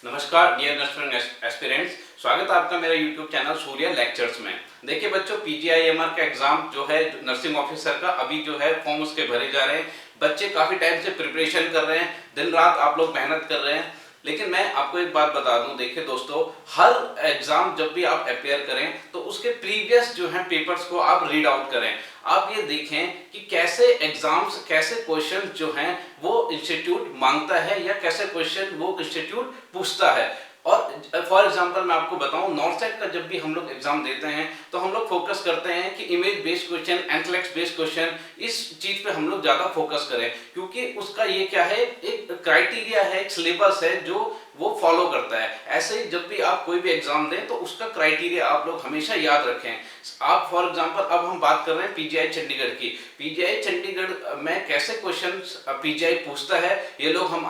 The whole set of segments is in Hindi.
नमस्कार डियर नर्सिंग एस्पिरेंट्स, स्वागत है आपका मेरा यूट्यूब चैनल सूर्य लेक्चर्स में। देखिए बच्चों, पीजीआईएमआर का एग्जाम जो है नर्सिंग ऑफिसर का अभी जो है फॉर्म उसके भरे जा रहे हैं। बच्चे काफ़ी टाइम से प्रिपरेशन कर रहे हैं, दिन रात आप लोग मेहनत कर रहे हैं। लेकिन मैं आपको एक बात बता दूं, देखिए दोस्तों, हर एग्जाम जब भी आप अपेयर करें तो उसके प्रीवियस जो है पेपर्स को आप रीड आउट करें। आप ये देखें कि कैसे एग्जाम्स, कैसे क्वेश्चन जो हैं वो इंस्टीट्यूट मांगता है या कैसे क्वेश्चन वो इंस्टीट्यूट पूछता है। और फॉर एग्जांपल मैं आपको बताऊं, नॉर्थ साइड का जब भी हम लोग एग्जाम देते हैं तो हम लोग फोकस करते हैं कि इमेज बेस्ड क्वेश्चन, एंटलेक्स बेस्ड क्वेश्चन, इस चीज पे हम लोग ज्यादा फोकस करें, क्योंकि उसका ये क्या है, एक क्राइटेरिया है, एक सिलेबस है जो वो फॉलो करता है। ऐसे ही जब भी आप कोई भी एग्जाम दें तो उसका क्राइटेरिया आप लोग हमेशा याद रखें। आप फॉर एग्जांपल अब हम बात कर रहे हैं पीजीआई चंडीगढ़ की। पीजीआई चंडीगढ़ में कैसे क्वेश्चन पीजीआई पूछता है, ये लोग हम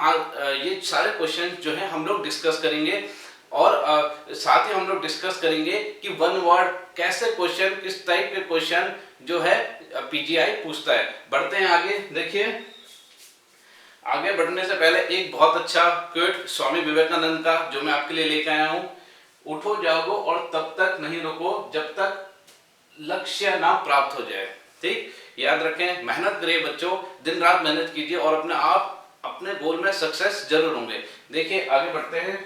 ये सारे क्वेश्चन जो है हम लोग डिस्कस करेंगे। और साथ ही हम लोग डिस्कस करेंगे कि वन वर्ड कैसे क्वेश्चन, किस टाइप के क्वेश्चन जो है पीजीआई पूछता है। बढ़ते हैं आगे। देखिए, आगे बढ़ने से पहले एक बहुत अच्छा क्वेट स्वामी विवेकानंद का जो मैं आपके लिए लेकर आया हूं, उठो जागो और तब तक नहीं रुको जब तक लक्ष्य ना प्राप्त हो जाए। ठीक, याद रखें, मेहनत करिए बच्चों, दिन रात मेहनत कीजिए और अपने आप अपने गोल में सक्सेस जरूर होंगे। देखिए आगे बढ़ते हैं।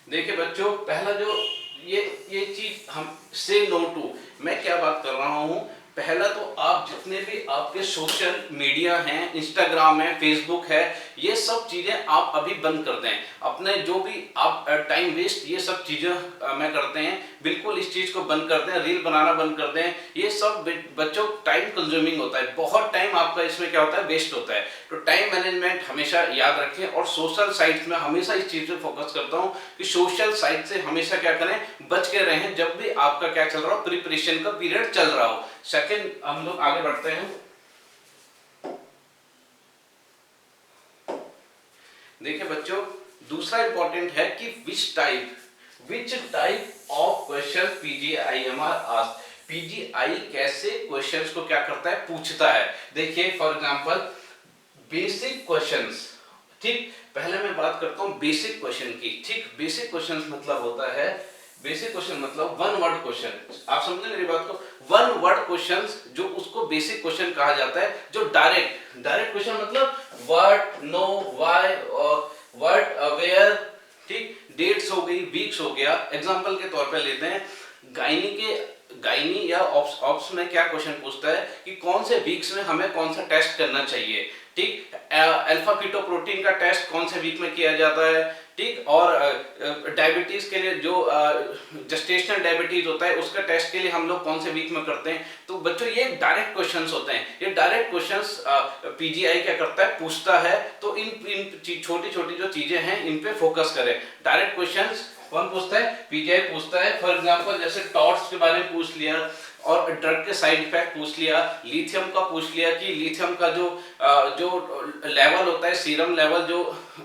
देखिए बच्चों, पहला जो ये चीज हम से नो टू, मैं क्या बात कर रहा हूं, पहला तो आप जितने भी आपके सोशल मीडिया हैं, इंस्टाग्राम है, फेसबुक है, ये सब चीजें आप अभी बंद कर दें। अपने जो भी आप टाइम वेस्ट ये सब चीजें में करते हैं, बिल्कुल इस चीज को बंद कर दें। रील बनाना बंद कर दें। ये सब बच्चों टाइम कंज्यूमिंग होता है, बहुत टाइम आपका इसमें क्या होता है, वेस्ट होता है। तो टाइम मैनेजमेंट हमेशा याद रखें। और सोशल साइट्स में हमेशा इस चीज पे फोकस करता हूँ कि सोशल साइट से हमेशा क्या करें, बच के रहें जब भी आपका क्या चल रहा हो, प्रिपरेशन का पीरियड चल रहा हो। सेकंड, हम लोग आगे बढ़ते हैं। देखिए बच्चों, दूसरा इंपॉर्टेंट है कि which type of question PGIMER ask. PGI कैसे क्वेश्चंस को क्या करता है, पूछता है। देखिए फॉर एग्जांपल बेसिक क्वेश्चंस। ठीक, पहले मैं बात करता हूं बेसिक क्वेश्चन की। ठीक, बेसिक क्वेश्चंस मतलब होता है, बेसिक क्वेश्चन मतलब वन वर्ड क्वेश्चन। आप समझे मेरी बात को? वन वर्ड क्वेश्चंस जो उसको बेसिक क्वेश्चन कहा जाता है। जो डायरेक्ट क्वेश्चन मतलब what, no, why, what, where, ठीक, डेट्स हो गई, वीक्स हो गया। एग्जांपल के तौर पे लेते हैं, गायनी या ऑप्स में क्या क्वेश्चन पूछता है कि कौन से वीक्स में हमें कौन सा टेस्ट करना चाहिए। ठीक, अल्फा कीटोप्रोटीन का टेस्ट कौन से वीक में किया जाता है। ठीक, और डायबिटीज के लिए जो जेस्टेशनल डायबिटीज होता है उसका टेस्ट के लिए हम लोग कौन से वीक में करते हैं। तो बच्चों ये डायरेक्ट क्वेश्चंस होते हैं। ये डायरेक्ट क्वेश्चंस पीजीआई क्या करता है, पूछता है। तो इन छोटी छोटी जो चीजें हैं इन पे फोकस करें। डायरेक्ट क्वेश्चंस कौन पूछता है, पीजीआई पूछता है। फॉर एग्जांपल जैसे टॉर्च के बारे में पूछ लिया, और ड्रग के साइड इफेक्ट पूछ लिया, लिथियम का पूछ लिया कि लिथियम का जो लेवल होता है, सीरम लेवल जो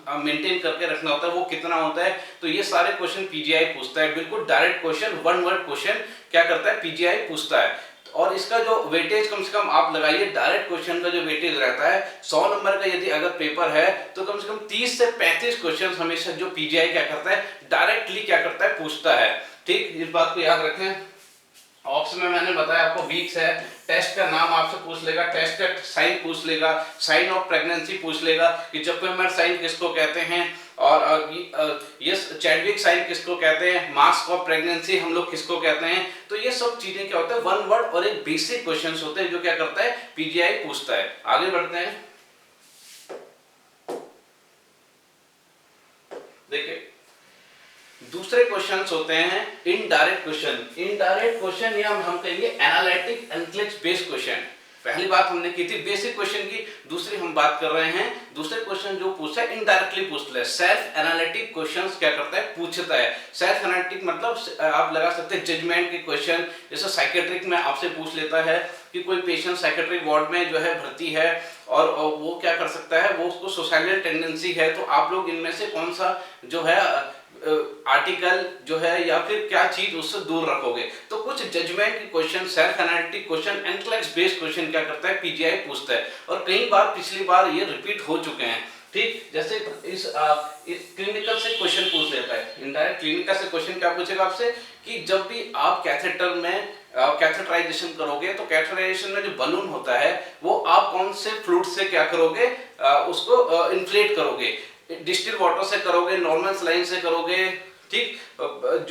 मेंटेन करके रखना होता है वो कितना होता है। तो ये सारे क्वेश्चन पीजीआई पूछता है। बिल्कुल direct question, one word question क्या करता है, पीजीआई पूछता है। और इसका जो वेटेज कम से कम आप लगाइए, डायरेक्ट क्वेश्चन का जो वेटेज रहता है 100 नंबर का यदि अगर पेपर है तो कम से कम 30 से 35 क्वेश्चन हमेशा जो पीजीआई क्या करता है, डायरेक्टली क्या करता है, पूछता है। ठीक, इस बात को याद रखें। ऑप्स में मैंने बताया आपको वीक्स है, टेस्ट का नाम आपसे पूछ लेगा, टेस्ट का साइन पूछ लेगा, साइन ऑफ प्रेगनेंसी पूछ लेगा कि जपमेर साइन किसको कहते हैं, और ये चैडविक साइन किसको कहते हैं, मास्क ऑफ प्रेगनेंसी हम लोग किसको कहते हैं। तो ये सब चीजें क्या होता है, वन वर्ड और एक बेसिक क्वेश्चंस होते हैं जो क्या करता है, पीजीआई पूछता है। आगे बढ़ते हैं। देखिए दूसरे क्वेश्चंस होते हैं इनडायरेक्ट क्वेश्चन। इनडायरेक्ट क्वेश्चन या हम कहेंगे एनालिटिक एनालिटिक्स बेस्ड क्वेश्चन। पहली बात हमने की थी बेसिक क्वेश्चन की, दूसरी हम बात कर रहे हैं दूसरे क्वेश्चन जो पूछता है इनडायरेक्टली पूछता है। सेल्फ एनालिटिक क्वेश्चंस क्या करता है, पूछता है। सेल्फ एनालिटिक मतलब आप लगा सकते हैं जजमेंट के क्वेश्चन। जैसे साइकेट्रिक में आपसे पूछ लेता है कि कोई पेशेंट साइकेट्रिक वार्ड में जो है भर्ती है और वो क्या कर सकता है, वो उसको सुसाइडल टेंडेंसी है, तो आप लोग इनमें से कौन सा जो है आर्टिकल जो है या फिर क्या चीज उससे दूर रखोगे। तो कुछ जजमेंट के क्वेश्चन, सेल्फ एनालिटिक क्वेश्चन, एंटलेक्स बेस्ड क्वेश्चन क्या करता है, पीजीआई पूछता है। और कई बार पिछली बार ये रिपीट हो चुके हैं। ठीक, जैसे इस क्लिनिकल से क्वेश्चन पूछ लेता है, इनडायरेक्ट क्लिनिकल से क्वेश्चन क्या पूछेगा आपसे कि जब भी आप कैथेटर में कैथेटराइजेशन करोगे तो कैथेटराइजेशन में जो बलून होता है वो आप कौन से फ्लूइड से क्या करोगे, उसको इन्फ्लेट करोगे, डिस्टिल वाटर से करोगे, नॉर्मल सलाइन से करोगे, ठीक,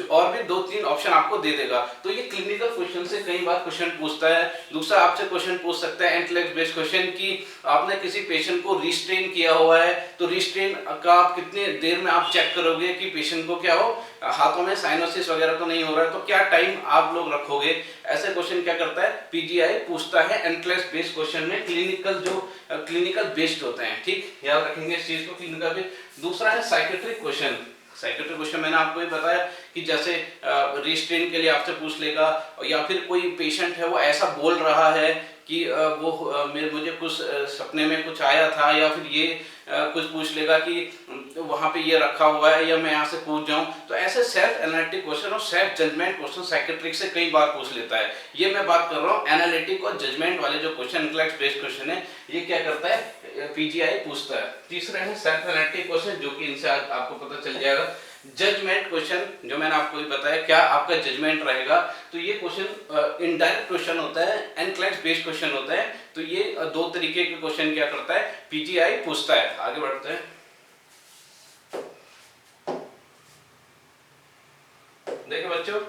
और भी 2-3 ऑप्शन आपको दे देगा। तो ये क्लिनिकल क्वेश्चन से कई बार क्वेश्चन पूछता है। दूसरा आपसे क्वेश्चन पूछ सकता है एंटलेक्स बेस्ड क्वेश्चन की आपने किसी पेशेंट को रिस्ट्रेन किया हुआ है तो रिस्ट्रेन का आप कितने देर में आप चेक करोगे कि पेशेंट को क्या हो, हाथों में साइनोसिस वगैरह तो नहीं हो रहा है, तो क्या टाइम आप लोग रखोगे। ऐसे क्वेश्चन क्या करता है पीजीआई पूछता है एंटलेक्स बेस्ड क्वेश्चन में, क्लिनिकल जो क्लिनिकल बेस्ड होते हैं, ठीक, याद रखेंगे इस चीज को, क्लिनिकल बेस्ड। दूसरा है साइकेट्रिक क्वेश्चन। साइकेट्रिक क्वेश्चन मैंने आपको ये बताया कि जैसे रिस्ट्रेन के लिए आपसे पूछ लेगा, या फिर कोई पेशेंट है वो ऐसा बोल रहा है कि मुझे कुछ सपने में कुछ आया था, या फिर ये कुछ पूछ लेगा कि वहां पे ये रखा हुआ है या मैं यहाँ से पूछ जाऊं। तो ऐसे सेल्फ एनालिटिक क्वेश्चन और सेल्फ जजमेंट क्वेश्चन साइकेट्रिक से कई बार पूछ लेता है। ये मैं बात कर रहा हूँ एनालिटिक और जजमेंट वाले जो क्वेश्चन इंटेलेक्ट बेस्ड क्वेश्चन है, ये क्या करता है पीजीआई पूछता है। तीसरे है सेल्फ एनालिटिक क्वेश्चन, जो कि इनसे आपको पता चल जाएगा। जजमेंट क्वेश्चन जो मैंने आपको बताया क्या आपका जजमेंट रहेगा, तो ये क्वेश्चन इनडायरेक्ट क्वेश्चन होता है, एनक्लेक्स बेस्ड क्वेश्चन होता है। तो ये 2 तरीके के क्वेश्चन क्या करता है पीजीआई पूछता है। आगे बढ़ते हैं, देखिए बच्चों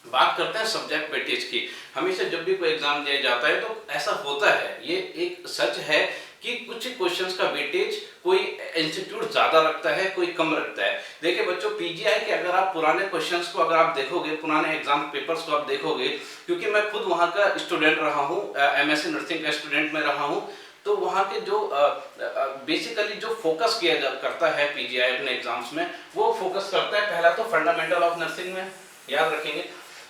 बात करते हैं सब्जेक्ट वेटेज की। हमेशा जब भी कोई एग्जाम दिया जाता है तो ऐसा होता है, ये एक सच है कि कुछ क्वेश्चंस का वेटेज कोई इंस्टीट्यूट ज्यादा रखता है, कोई कम रखता है। देखिए बच्चों पीजीआई के अगर आप पुराने क्वेश्चंस को अगर आप देखोगे, पुराने एग्जाम पेपर्स को आप देखोगे, क्योंकि मैं खुद वहां का स्टूडेंट रहा हूँ, एमएससी नर्सिंग का स्टूडेंट में रहा हूँ, तो वहाँ के जो बेसिकली जो फोकस किया करता है पीजीआई अपने एग्जाम्स में, वो फोकस करता है पहला तो फंडामेंटल ऑफ नर्सिंग में, याद रखेंगे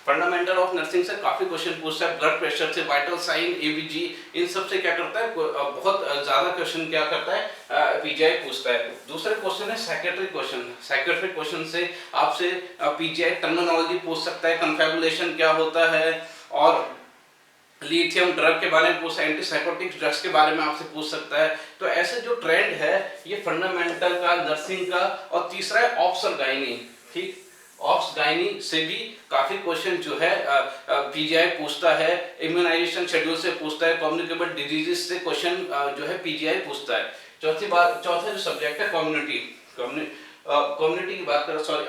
फंडामेंटल ऑफ नर्सिंग से काफी क्वेश्चन पूछता है, ब्लड प्रेशर से, वाइटल साइन, एबीजी, इन सब से क्या करता है बहुत ज्यादा क्वेश्चन क्या करता है पीजीआई पूछता है। दूसरे क्वेश्चन है साइकेट्रिक क्वेश्चन। साइकेट्रिक क्वेश्चन से आपसे पीजीआई टर्मिनोलॉजी पूछ सकता है, कन्फेबुलेशन क्या होता है, और लिथियम ड्रग के बारे में पूछ, एंटीसाइकोटिक ड्रग्स के बारे में आपसे पूछ सकता है। तो ऐसे जो ट्रेंड है ये फंडामेंटल का, नर्सिंग का, और तीसरा है ऑप्स और गायनी, ठीक, ऑप्स गायनी से भी काफी क्वेश्चन जो है पीजीआई पूछता है। इम्यूनाइजेशन शेड्यूल से पूछता है, कम्युनिकेबल डिजीजेस से क्वेश्चन जो है पीजीआई पूछता है। चौथा जो सब्जेक्ट है कम्युनिटी, कम्युनिटी की बात करें, सॉरी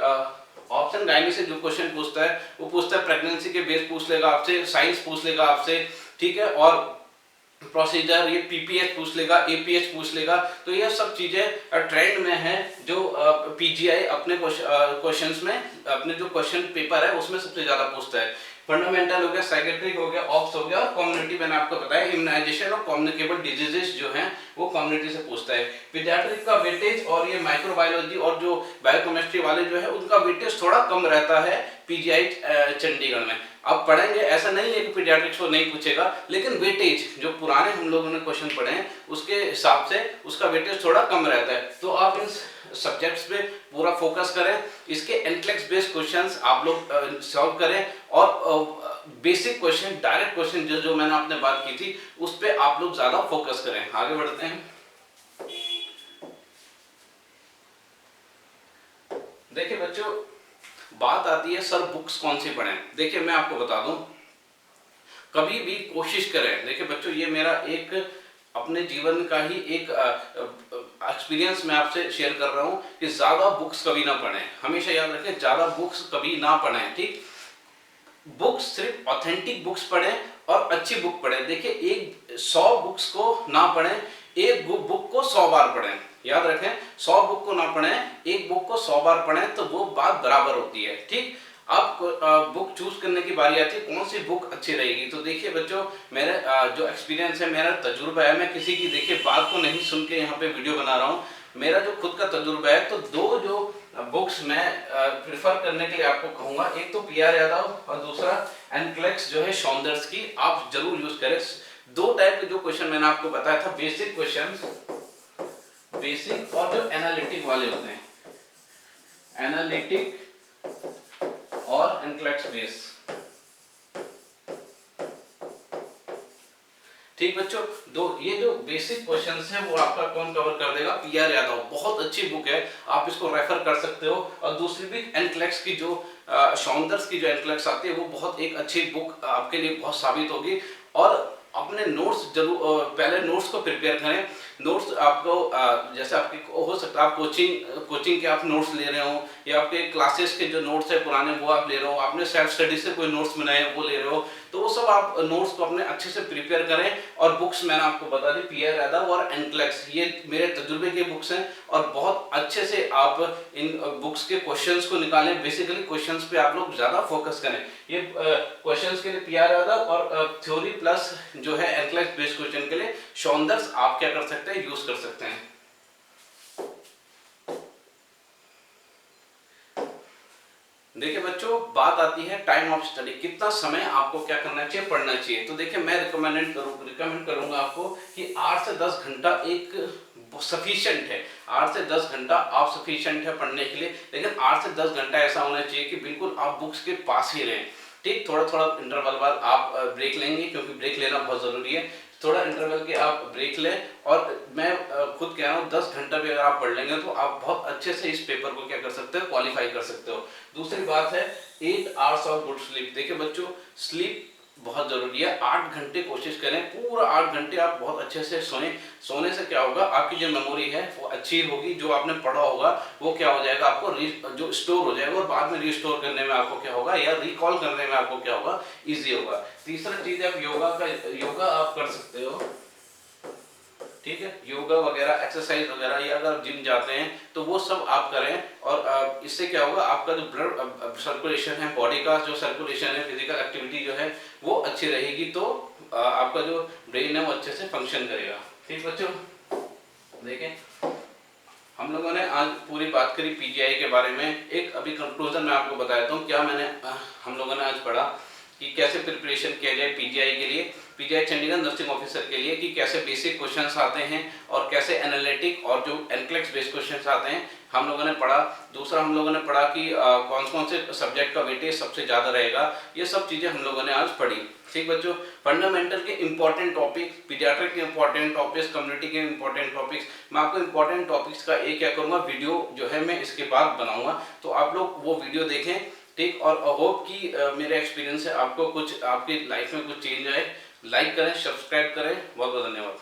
ऑप्शन गायनी से जो क्वेश्चन पूछता है वो पूछता है प्रेगनेंसी के बेस पूछ लेगा आपसे, साइंस पूछ लेगा आपसे, ठीक है, और प्रोसीजर ये पीपीएच पूछ लेगा, एपीएच पूछ लेगा। तो ये सब चीजें ट्रेंड में है जो पीजीआई अपने क्वेश्चंस में, अपने जो क्वेश्चन पेपर है उसमें सबसे ज्यादा पूछता है। फंडामेंटल हो गया, साइकेट्रिक हो गया, ऑप्स हो गया, और कम्युनिटी मैंने आपको बताया इम्यूनाइजेशन और कम्युनिकेबल डिजीजेस जो हैं वो कम्युनिटी से पूछता है। पीडियाट्रिक का वेटेज और ये माइक्रोबायोलॉजी और जो बायोकेमिस्ट्री वाले जो है उनका वेटेज थोड़ा कम रहता है पीजीआई चंडीगढ़ में। आप पढ़ेंगे, ऐसा नहीं है कि पीडियाट्रिक्स को नहीं पूछेगा, लेकिन वेटेज जो पुराने हम लोगों ने क्वेश्चन पढ़े हैं उसके हिसाब से उसका वेटेज थोड़ा कम रहता है। तो आप इन सब्जेक्ट्स पे पूरा फोकस करें, इसके एंटलेक्स बेस्ड क्वेश्चंस आप लोग सॉल्व करें, और बेसिक क्वेश्चन, डायरेक्ट क्वेश्चन जो मैंने आपने बात की थी उस पे आप लोग ज्यादा फोकस करें। आगे बढ़ते हैं, देखिए बच्चों बात आती है सर बुक्स कौन सी पढ़ें। देखिए मैं आपको बता दूं, कभी भी कोशिश करें, देखिए बच्चों ये मेरा एक अपने जीवन का ही एक एक्सपीरियंस मैं आपसे शेयर कर रहा हूं कि ज्यादा बुक्स कभी ना पढ़ें। हमेशा याद रखें ज्यादा बुक्स कभी ना पढ़ें, ठीक, बुक्स सिर्फ ऑथेंटिक बुक्स पढ़ें और अच्छी बुक पढ़ें। देखिए 100 बुक्स को ना पढ़ें, एक बुक को 100 बार पढ़ें। याद रखें 100 बुक को ना पढ़ें, एक बुक को 100 बार पढ़ें, तो वो बात बराबर होती है, ठीक। अब बुक चूज करने की बारी आती है कौन सी बुक अच्छी रहेगी। तो देखिए बच्चों मेरे जो एक्सपीरियंस है, मेरा तजुर्बा है, मैं किसी की देखिए बात को नहीं सुन के यहाँ पे वीडियो बना रहा हूँ, मेरा जो खुद का तजुर्बा है। तो 2 जो बुक्स मैं प्रेफर करने के लिए आपको कहूंगा, एक तो पीआर यादव और दूसरा एनक्लेक्स जो है सौंदर्स की, आप जरूर यूज करें। 2 टाइप के जो क्वेश्चन मैंने आपको बताया था, बेसिक क्वेश्चन, बेसिक और जो एनालिटिक वाले होते हैं, एनालिटिक और एनक्लेक्स बेस, ठीक बच्चों, ये जो बेसिक क्वेश्चंस है वो आपका कौन कवर कर देगा? पीआर यादव। बहुत अच्छी बुक है, आप इसको रेफर कर सकते हो। और दूसरी भी एनक्लेक्स की जो सौंदर्स की जो एनक्लेक्स आती है वो बहुत एक अच्छी बुक आपके लिए बहुत साबित होगी। और अपने नोट्स जरूर पहले नोट्स को प्रिपेयर करें। नोट्स आपको जैसे आपकी हो सकता है आप कोचिंग के आप नोट्स ले रहे हो, या आपके क्लासेस के जो नोट्स है पुराने वो आप ले रहे हो, आपने सेल्फ स्टडी से कोई नोट्स बनाए हैं वो ले रहे हो, तो वो सब आप नोट्स को अपने अच्छे से प्रिपेयर करें। और बुक्स मैंने आपको बता दी, पीआर यादव और एनक्लेक्स, ये मेरे तजुर्बे की बुक्स हैं और बहुत अच्छे से आप इन बुक्स के क्वेश्चंस को निकालें। बेसिकली क्वेश्चंस पे आप लोग ज्यादा फोकस करें। ये क्वेश्चंस के लिए पीआर यादव और थ्योरी प्लस जो है एनक्लेक्स बेस्ड क्वेश्चन के लिए सौंदर्स आप क्या कर सकते हैं, यूज कर सकते हैं। देखिए बच्चों, बात आती है टाइम ऑफ स्टडी, कितना समय आपको क्या करना चाहिए, पढ़ना चाहिए। तो देखिए मैं रिकमेंड करूंगा आपको कि 8 से 10 घंटा एक सफिशिएंट है। 8 से 10 घंटा आप सफिशिएंट है पढ़ने के लिए, लेकिन 8 से 10 घंटा ऐसा होना चाहिए कि बिल्कुल आप बुक्स के पास ही रहें। ठीक, थोड़ा थोड़ा इंटरवल बाद आप ब्रेक लेंगे, क्योंकि ब्रेक लेना बहुत जरूरी है। थोड़ा इंटरवल के आप ब्रेक लें। और मैं खुद कह रहा हूँ 10 घंटा भी अगर आप पढ़ लेंगे तो आप बहुत अच्छे से इस पेपर को क्या कर सकते हो, क्वालिफाई कर सकते हो। दूसरी बात है 8 आवर्स ऑफ गुड स्लीप। देखिए बच्चों, स्लीप बहुत जरूरी है। 8 घंटे कोशिश करें, पूरा 8 घंटे आप बहुत अच्छे से सोएं। सोने से क्या होगा, आपकी जो मेमोरी है वो अच्छी होगी, जो आपने पढ़ा होगा वो क्या हो जाएगा, आपको जो स्टोर हो जाएगा और बाद में रिस्टोर करने में आपको क्या होगा, या रिकॉल करने में आपको क्या होगा, इजी होगा। तीसरा चीज है, आप योगा आप कर सकते हो। ठीक है, योगा वगैरह एक्सरसाइज वगैरह, या अगर जिम जाते हैं तो वो सब आप करें। और इससे क्या होगा, आपका जो ब्लड सर्कुलेशन है, बॉडी का जो सर्कुलेशन है, फिजिकल एक्टिविटी जो है वो अच्छी रहेगी, तो आपका जो ब्रेन है वो अच्छे से फंक्शन करेगा। ठीक बच्चों, देखें हम लोगों ने आज पूरी बात करी पीजीआई के बारे में। एक अभी कंक्लूजन मैं आपको बता देता हूँ क्या हम लोगों ने आज पढ़ा कि कैसे प्रिपरेशन किया जाए पीजीआई के लिए, पीजीआई चंडीगढ़ नर्सिंग ऑफिसर के लिए, कि कैसे बेसिक क्वेश्चंस आते हैं और कैसे एनालिटिक और जो एनक्लेक्स बेस्ड क्वेश्चंस आते हैं हम लोगों ने पढ़ा। दूसरा हम लोगों ने पढ़ा कि कौन कौन से सब्जेक्ट का वेटेज सबसे ज़्यादा रहेगा, ये सब चीज़ें हम लोगों ने आज पढ़ी। ठीक बच्चों, फंडामेंटल के इंपॉर्टेंट टॉपिक्स, पीडियाट्रिक के इंपॉर्टेंट टॉपिक्स, कम्युनिटी के इंपॉर्टेंट टॉपिक्स, मैं आपको इंपॉर्टेंट टॉपिक्स का एक क्या करूँगा, वीडियो जो है मैं इसके बाद बनाऊँगा, तो आप लोग वो वीडियो देखें। ठीक, और होप कि मेरे एक्सपीरियंस से आपको कुछ आपकी लाइफ में कुछ चेंज आए। लाइक करें, सब्सक्राइब करें। बहुत बहुत धन्यवाद।